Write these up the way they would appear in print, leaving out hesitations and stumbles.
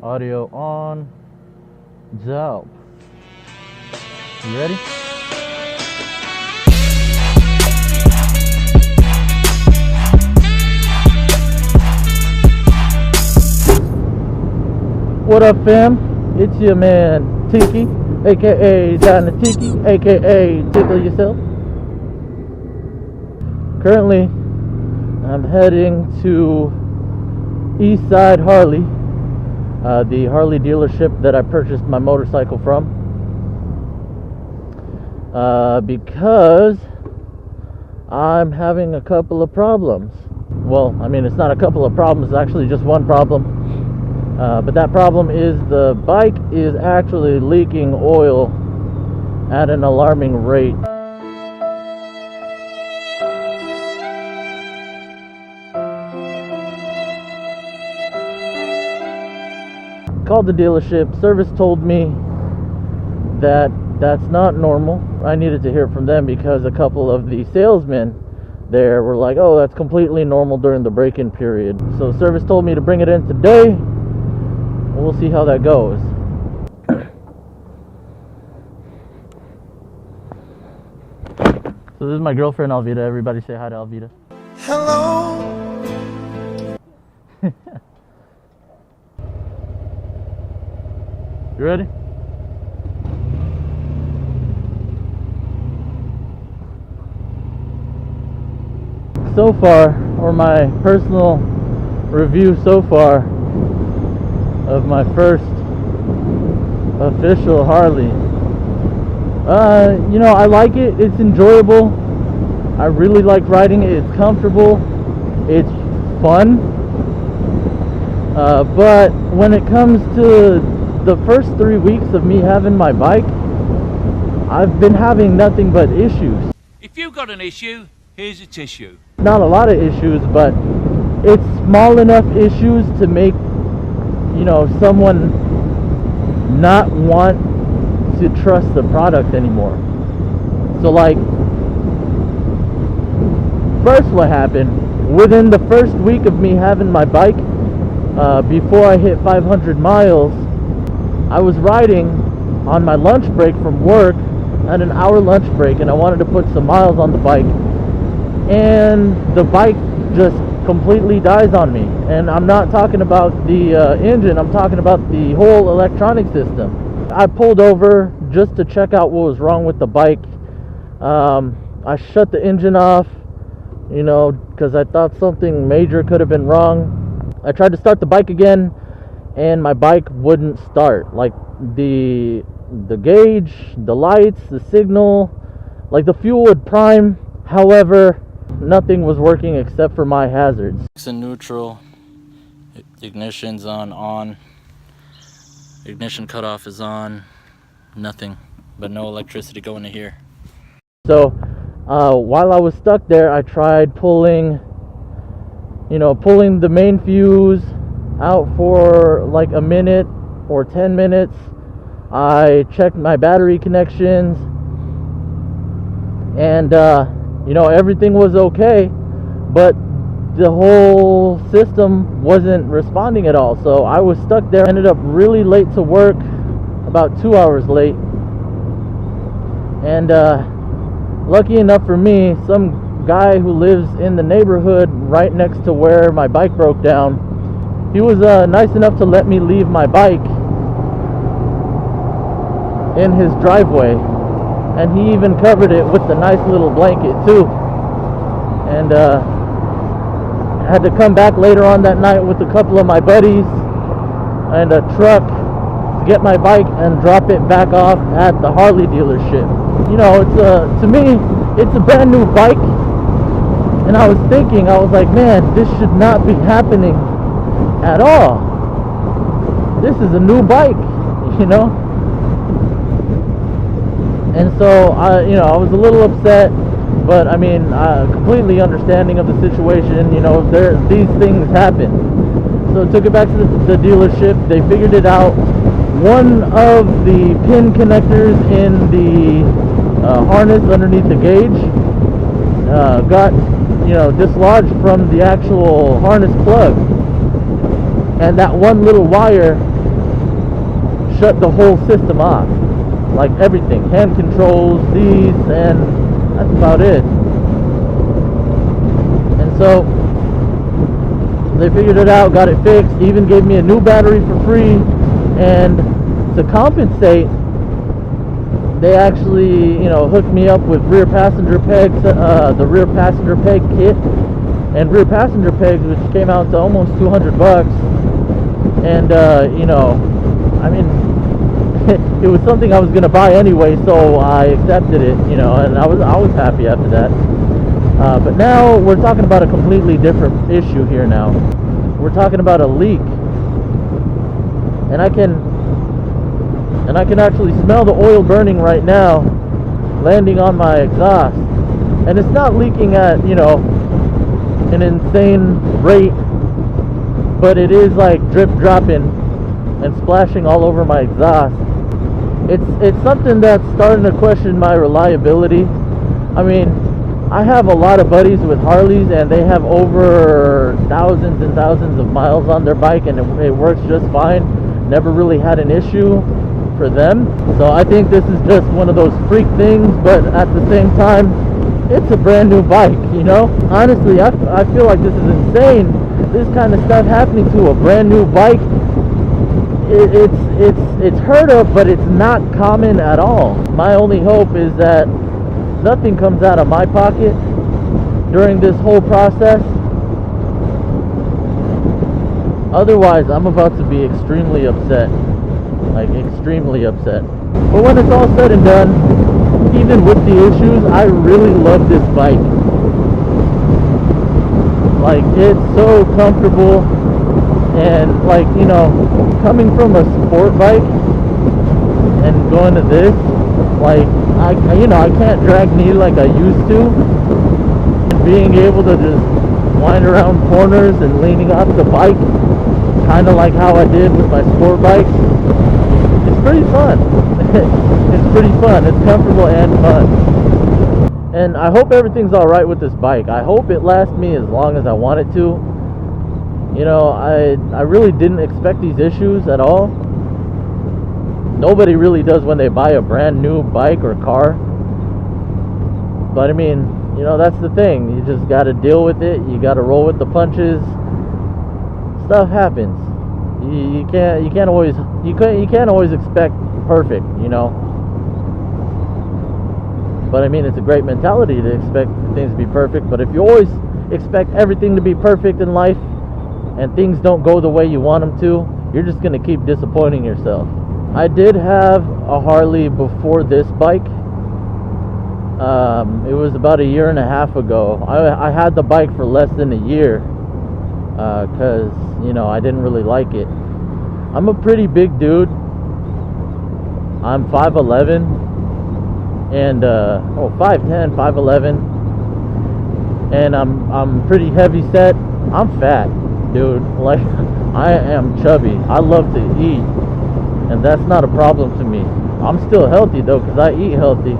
Audio on. Dope. You ready? What up, fam? It's your man Tiki, aka Donna Tiki, aka Tickle Yourself. Currently, I'm heading to Eastside Harley, the Harley dealership that I purchased my motorcycle from, because I'm having a couple of problems. Well, I mean, it's not a couple of problems, it's actually just one problem. But that problem is the bike is actually leaking oil at an alarming rate. Called the dealership. Service told me that that's not normal. I needed to hear from them because a couple of the salesmen there were like, oh, that's completely normal during the break-in period. So service told me to bring it in today. We'll see how that goes. So this is my girlfriend Alvita. Everybody say hi to Alvita. Hello. You ready? So far, or my personal review so far of my first official Harley. You know, I like it. It's enjoyable. I really like riding it. It's comfortable. It's fun. But when it comes to the first 3 weeks of me having my bike, I've been having nothing but issues. If you've got an issue, here's a tissue. Not a lot of issues, but it's small enough issues to make, you know, someone not want to trust the product anymore. So like, first what happened, within the first week of me having my bike, before I hit 500 miles, I was riding on my lunch break from work, at an hour lunch break, and I wanted to put some miles on the bike, and the bike just completely dies on me. And I'm not talking about the engine, I'm talking about the whole electronic system. I pulled over just to check out what was wrong with the bike. I shut the engine off, you know, because I thought something major could have been wrong. I tried to start the bike again, and my bike wouldn't start. Like the gauge, the lights, the signal, like the fuel would prime. However, nothing was working except for my hazards. It's in neutral, ignition's on, ignition cutoff is on, nothing, but no electricity going to here. So while I was stuck there, I tried pulling the main fuse out for like a minute or 10 minutes. I checked my battery connections, and everything was okay, but the whole system wasn't responding at all. So I was stuck there. Ended up really late to work, about 2 hours late. And lucky enough for me, some guy who lives in the neighborhood right next to where my bike broke down, he was nice enough to let me leave my bike in his driveway. And he even covered it with a nice little blanket too. And I had to come back later on that night with a couple of my buddies and a truck to get my bike and drop it back off at the Harley dealership. You know, it's to me, it's a brand new bike. And I was thinking, I was like, man, this should not be happening at all. This is a new bike, you know? And so I was a little upset, but I mean, completely understanding of the situation. You know, these things happen. So I took it back to the dealership. They figured it out. One of the pin connectors in the harness underneath the gauge got dislodged from the actual harness plug, and that one little wire shut the whole system off. Like everything, hand controls, these, and that's about it. And so they figured it out, got it fixed, even gave me a new battery for free. And to compensate, they actually, hooked me up with rear passenger pegs, the rear passenger peg kit, and rear passenger pegs, which came out to almost $200. And I mean, it was something I was gonna buy anyway, so I accepted it, and I was happy after that. But now we're talking about a completely different issue here. Now we're talking about a leak, and I can actually smell the oil burning right now, landing on my exhaust, and it's not leaking at an insane rate, but it is like drip dropping and splashing all over my exhaust. It's something that's starting to question my reliability. I mean, I have a lot of buddies with Harleys, and they have over thousands and thousands of miles on their bike, and it works just fine. Never really had an issue for them. So I think this is just one of those freak things, but at the same time, it's a brand new bike, Honestly, I feel like this is insane. This kind of stuff happening to a brand new bike. It's heard of, but it's not common at all. My only hope is that nothing comes out of my pocket during this whole process. Otherwise, I'm about to be extremely upset. Like, extremely upset. But when it's all said and done, even with the issues, I really love this bike. Like, it's so comfortable. And like, coming from a sport bike and going to this, like, I can't drag knee like I used to. And being able to just wind around corners and leaning off the bike, kind of like how I did with my sport bikes, it's pretty fun. It's pretty fun. It's comfortable and fun. And I hope everything's alright with this bike. I hope it lasts me as long as I want it to. I really didn't expect these issues at all. Nobody really does when they buy a brand new bike or car. But I mean, that's the thing. You just got to deal with it. You got to roll with the punches. Stuff happens. You can't always expect perfect, But I mean, it's a great mentality to expect things to be perfect. But if you always expect everything to be perfect in life, and things don't go the way you want them to, you're just going to keep disappointing yourself. I did have a Harley before this bike. It was about a year and a half ago. I had the bike for less than a year because, I didn't really like it. I'm a pretty big dude. I'm 5'11", and 5'10", 5'11", and I'm pretty heavy set. I'm fat, dude. Like, I am chubby. I love to eat, and that's not a problem to me. I'm still healthy though, because I eat healthy,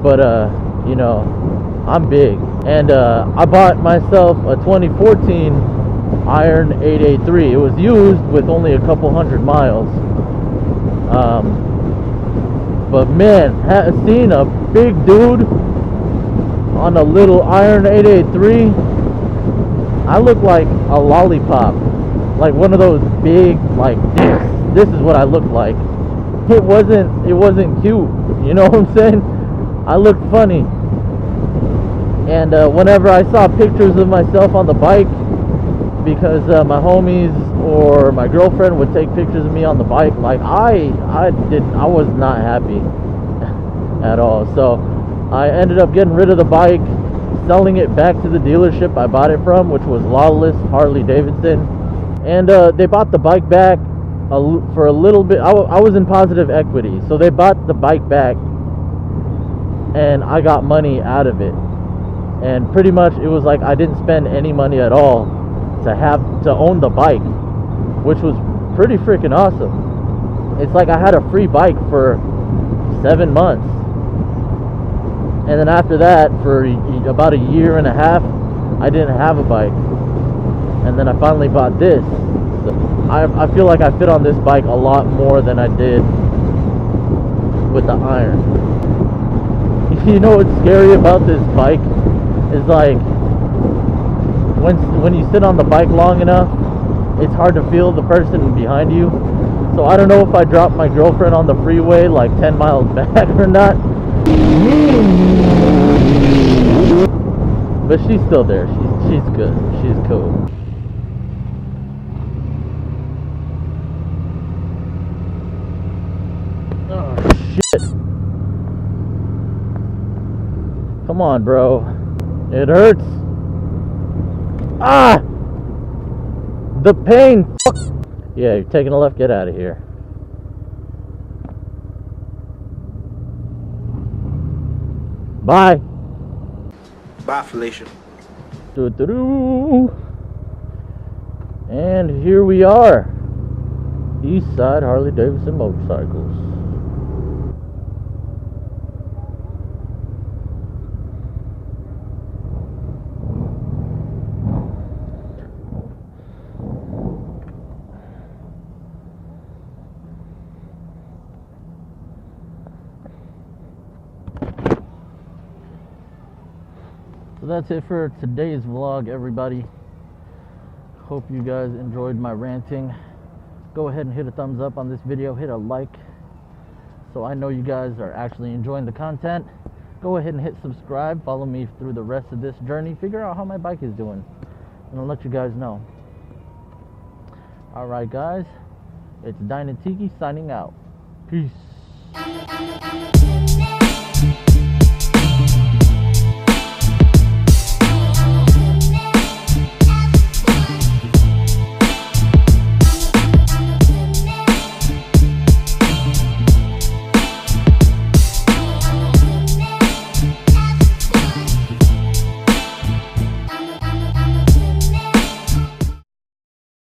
but I'm big. And I bought myself a 2014 Iron 883. It was used with only a couple hundred miles. But man, seeing a big dude on a little Iron 883, I look like a lollipop, like one of those big, like, this is what I look like. It wasn't cute, you know what I'm saying? I looked funny. And whenever I saw pictures of myself on the bike, because my homies or my girlfriend would take pictures of me on the bike, like, I was not happy at all. So I ended up getting rid of the bike, selling it back to the dealership I bought it from, which was Lawless Harley-Davidson. And they bought the bike back for a little bit. I was in positive equity, so they bought the bike back and I got money out of it. And pretty much it was like I didn't spend any money at all to own the bike, which was pretty freaking awesome. It's like I had a free bike for 7 months, and then after that, for about a year and a half, I didn't have a bike, and then I finally bought this. I feel like I fit on this bike a lot more than I did with the iron. You know what's scary about this bike is like when you sit on the bike long enough, it's hard to feel the person behind you. So I don't know if I dropped my girlfriend on the freeway like 10 miles back or not. But she's still there. She's good. She's cool. Oh shit. Come on, bro. It hurts. Ah! The pain. Yeah, you're taking a left. Get out of here. Bye. Bye, Felicia. And here we are. East Side Harley-Davidson motorcycles. So that's it for today's vlog, everybody. Hope you guys enjoyed my ranting. Go ahead and hit a thumbs up on this video, hit a like, so I know you guys are actually enjoying the content. Go ahead and hit subscribe, follow me through the rest of this journey, figure out how my bike is doing, and I'll let you guys know. Alright guys, it's Dine and Tiki signing out. Peace.